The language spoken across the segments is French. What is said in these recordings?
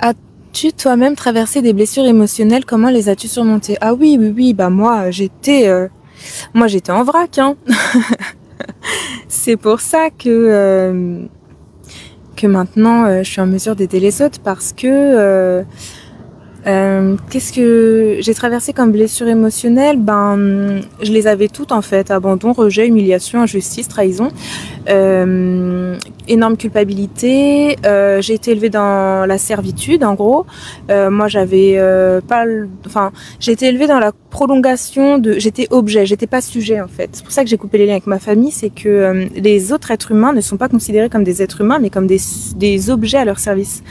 As-tu toi-même traversé des blessures émotionnelles? Comment les as-tu surmontées? Ah oui, oui, oui, bah moi j'étais en vrac, hein. C'est pour ça que maintenant je suis en mesure d'aider les autres parce que qu'est-ce que j'ai traversé comme blessure émotionnelle? Ben, je les avais toutes en fait. Abandon, rejet, humiliation, injustice, trahison, énorme culpabilité. J'ai été élevée dans la servitude, en gros. Moi, j'avais pas, enfin, j'ai été élevée dans la prolongation de. J'étais objet, j'étais pas sujet en fait. C'est pour ça que j'ai coupé les liens avec ma famille, c'est que les autres êtres humains ne sont pas considérés comme des êtres humains, mais comme des objets à leur service.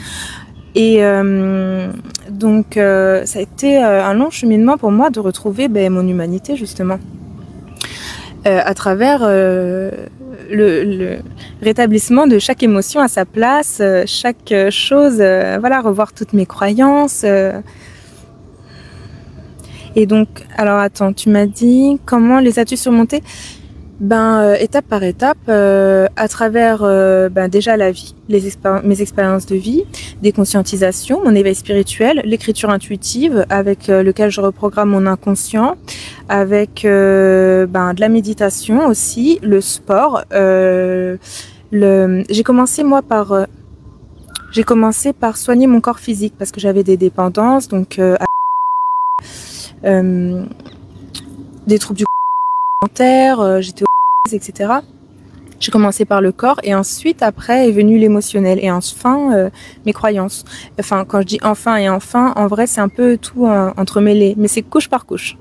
Et donc ça a été un long cheminement pour moi de retrouver mon humanité justement à travers le rétablissement de chaque émotion à sa place, chaque chose, voilà, revoir toutes mes croyances. Et donc, alors attends, tu m'as dit comment les as-tu surmontées? Étape par étape, à travers déjà la vie, mes expériences de vie, des conscientisations, mon éveil spirituel, l'écriture intuitive avec lequel je reprogramme mon inconscient, avec de la méditation aussi, le sport. J'ai commencé par soigner mon corps physique parce que j'avais des dépendances, donc des troubles du alimentaire, j'étais etc. J'ai commencé par le corps et ensuite après est venu l'émotionnel et enfin mes croyances. Enfin quand je dis enfin et enfin, en vrai c'est un peu tout entremêlé, mais c'est couche par couche.